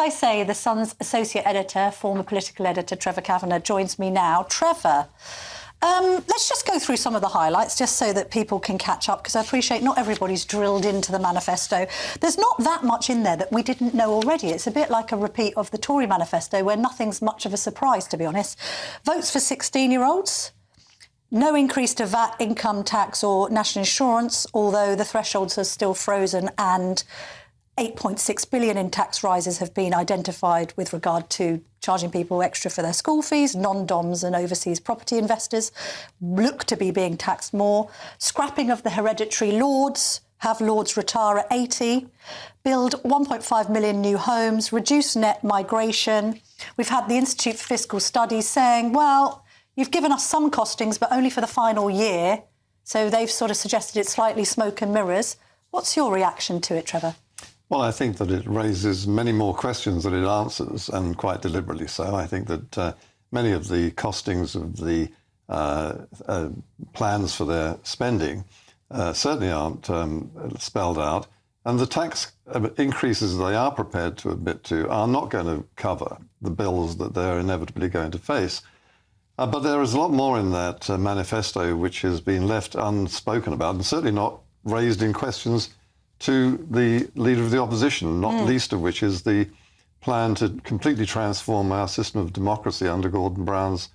I say, the Sun's associate editor, former political editor Trevor Kavanagh, joins me now. Trevor, let's just go through some of the highlights, just so that people can catch up, because I appreciate not everybody's drilled into the manifesto. There's not that much in there that we didn't know already. It's a bit like a repeat of the Tory manifesto, where nothing's much of a surprise, to be honest. Votes for 16-year-olds. No increase to VAT, income tax or national insurance, although the thresholds are still frozen, and 8.6 billion in tax rises have been identified with regard to charging people extra for their school fees. Non-DOMs and overseas property investors look to be being taxed more. Scrapping of the hereditary lords, have lords retire at 80. Build 1.5 million new homes, reduce net migration. We've had the Institute for Fiscal Studies saying, well, you've given us some costings, but only for the final year. So they've sort of suggested it's slightly smoke and mirrors. What's your reaction to it, Trevor? Well, I think that it raises many more questions than it answers, and quite deliberately so. I think that many of the costings of the plans for their spending certainly aren't spelled out. And the tax increases they are prepared to admit to are not going to cover the bills that they're inevitably going to face. But there is a lot more in that manifesto which has been left unspoken about, and certainly not raised in questions to the Leader of the Opposition, not least of which is the plan to completely transform our system of democracy under Gordon Brown's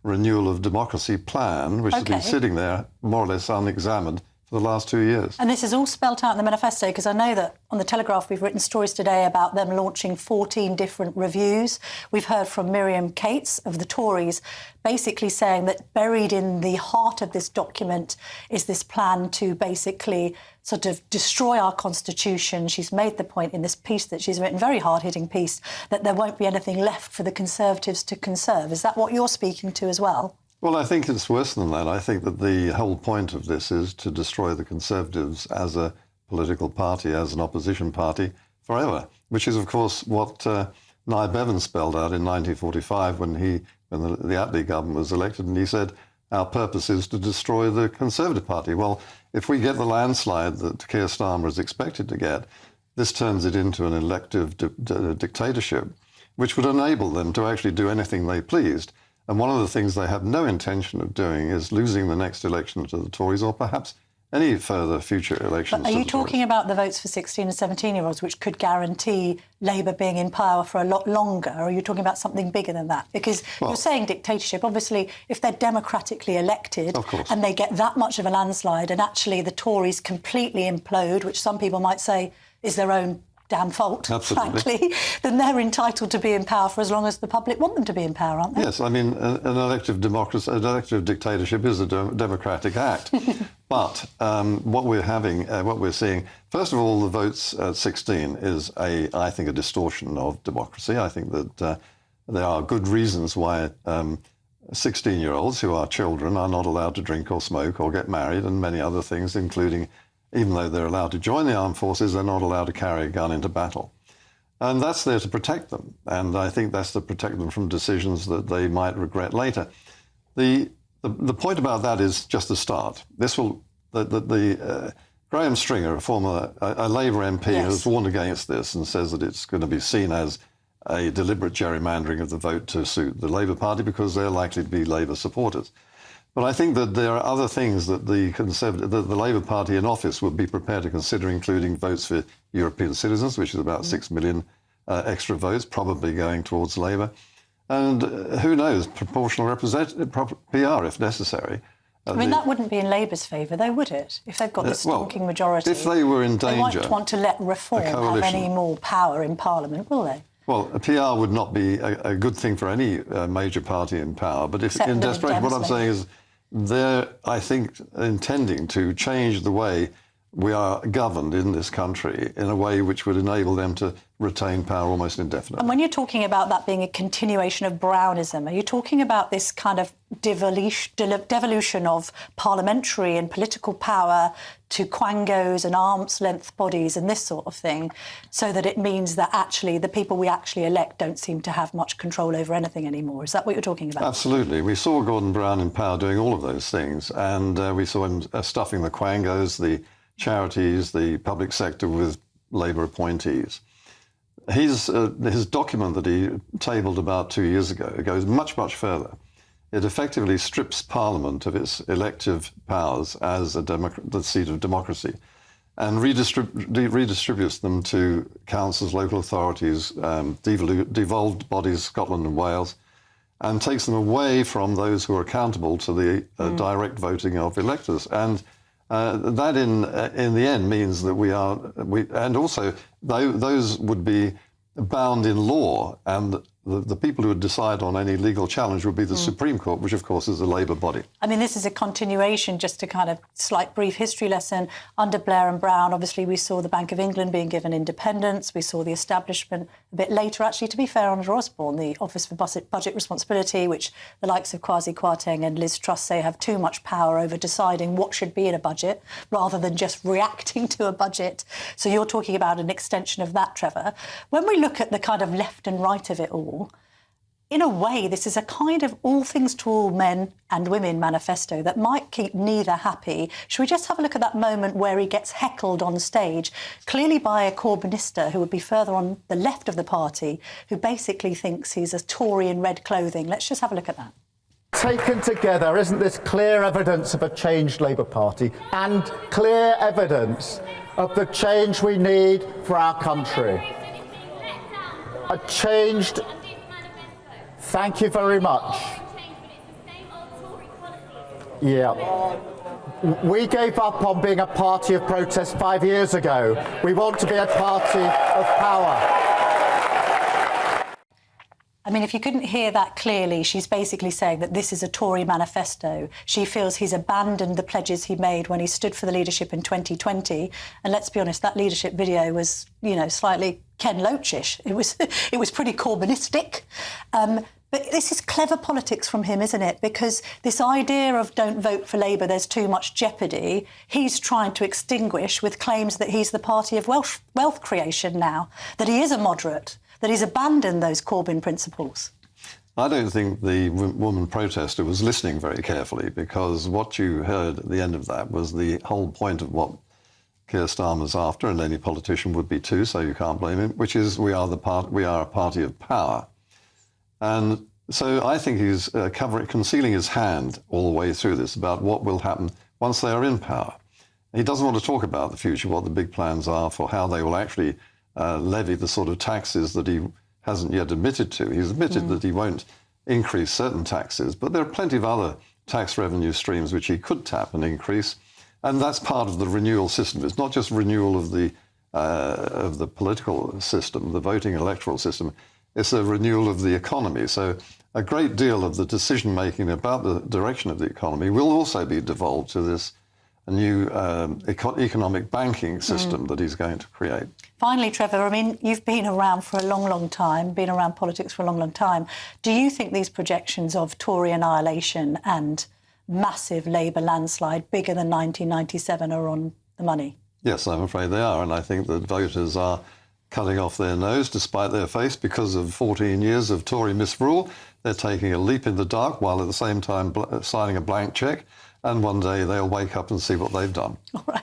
renewal of democracy plan, which has been sitting there more or less unexamined for the last 2 years. And this is all spelt out in the manifesto, because I know that on The Telegraph we've written stories today about them launching 14 different reviews. We've heard from Miriam Cates of the Tories basically saying that buried in the heart of this document is this plan to basically sort of destroy our constitution. She's made the point in this piece that she's written, very hard-hitting piece, that there won't be anything left for the Conservatives to conserve. Is that what you're speaking to as well? Well, I think it's worse than that. I think that the whole point of this is to destroy the Conservatives as a political party, as an opposition party, forever, which is, of course, what Nye Bevan spelled out in 1945 when the Attlee government was elected, and he said, our purpose is to destroy the Conservative Party. Well, if we get the landslide that Keir Starmer is expected to get, this turns it into an elective dictatorship, which would enable them to actually do anything they pleased. And one of the things they have no intention of doing is losing the next election to the Tories, or perhaps any further future elections. But are you talking about the votes for 16 and 17-year-olds, which could guarantee Labour being in power for a lot longer, or are you talking about something bigger than that? Because you're saying dictatorship. Obviously, if they're democratically elected and they get that much of a landslide, and actually the Tories completely implode, which some people might say is their own damn fault, frankly, then they're entitled to be in power for as long as the public want them to be in power, aren't they? Yes, I mean, an elective democracy, an elective dictatorship is a democratic act. But what we're seeing, first of all, the votes at 16 is, I think, a distortion of democracy. I think that there are good reasons why 16-year-olds who are children are not allowed to drink or smoke or get married, and many other things, including, even though they're allowed to join the armed forces, they're not allowed to carry a gun into battle. And that's there to protect them. And I think that's to protect them from decisions that they might regret later. The point about that is just the start. Graham Stringer, a Labour MP, has warned against this and says that it's going to be seen as a deliberate gerrymandering of the vote to suit the Labour Party because they're likely to be Labour supporters. But I think that there are other things that the Labour Party in office would be prepared to consider, including votes for European citizens, which is about 6 million extra votes, probably going towards Labour. And who knows, proportional PR if necessary. I mean, that wouldn't be in Labour's favour, though, would it? If they've got the stonking majority. If they were in danger... They won't want to let Reform have any more power in Parliament, will they? Well, a PR would not be a good thing for any major party in power. But if in desperation, what I'm saying is they're, I think, intending to change the way we are governed in this country in a way which would enable them to retain power almost indefinitely. And when you're talking about that being a continuation of Brownism, are you talking about this kind of devolution of parliamentary and political power to quangos and arm's-length bodies and this sort of thing, so that it means that actually the people we actually elect don't seem to have much control over anything anymore? Is that what you're talking about? Absolutely. We saw Gordon Brown in power doing all of those things, and we saw him stuffing the quangos, the charities, the public sector with Labour appointees. his document that he tabled about 2 years ago, it goes much, much further. It effectively strips Parliament of its elective powers as the seat of democracy and redistributes them to councils, local authorities, devolved bodies, Scotland and Wales, and takes them away from those who are accountable to the direct voting of electors. And that in the end means that and also those would be bound in law, and the people who would decide on any legal challenge would be the Supreme Court, which of course is a Labour body. I mean, this is a continuation, just a kind of slight brief history lesson. Under Blair and Brown, obviously, we saw the Bank of England being given independence. We saw the establishment a bit later, actually, to be fair, under Osborne, the Office for Budget Responsibility, which the likes of Kwasi Kwarteng and Liz Truss say have too much power over deciding what should be in a budget rather than just reacting to a budget. So you're talking about an extension of that, Trevor. When we look at the kind of left and right of it all, in a way, this is a kind of all things to all men and women manifesto that might keep neither happy. Should we just have a look at that moment where he gets heckled on stage, clearly by a Corbynista who would be further on the left of the party, who basically thinks he's a Tory in red clothing? Let's just have a look at that. Taken together, isn't this clear evidence of a changed Labour Party and clear evidence of the change we need for our country? A changed... Thank you very much. Yeah. We gave up on being a party of protest 5 years ago. We want to be a party of power. I mean, if you couldn't hear that clearly, she's basically saying that this is a Tory manifesto. She feels he's abandoned the pledges he made when he stood for the leadership in 2020. And let's be honest, that leadership video was, slightly Ken Loach-ish. It was pretty Corbynistic. But this is clever politics from him, isn't it? Because this idea of don't vote for Labour, there's too much jeopardy, he's trying to extinguish with claims that he's the party of wealth creation now, that he is a moderate, that he's abandoned those Corbyn principles. I don't think the woman protester was listening very carefully, because what you heard at the end of that was the whole point of what Keir Starmer's after, and any politician would be too, so you can't blame him, which is we are a party of power. And so I think he's concealing his hand all the way through this about what will happen once they are in power. He doesn't want to talk about the future, what the big plans are for how they will actually levy the sort of taxes that he hasn't yet admitted to. He's admitted that he won't increase certain taxes, but there are plenty of other tax revenue streams which he could tap and increase. And that's part of the renewal system. It's not just renewal of the political system, the voting electoral system. It's a renewal of the economy. So a great deal of the decision-making about the direction of the economy will also be devolved to this new economic banking system that he's going to create. Finally, Trevor, I mean, you've been around for a long, long time, been around politics for a long, long time. Do you think these projections of Tory annihilation and massive Labour landslide bigger than 1997 are on the money? Yes, I'm afraid they are. And I think that voters are cutting off their nose to spite their face because of 14 years of Tory misrule. They're taking a leap in the dark while at the same time signing a blank cheque. And one day they'll wake up and see what they've done. All right.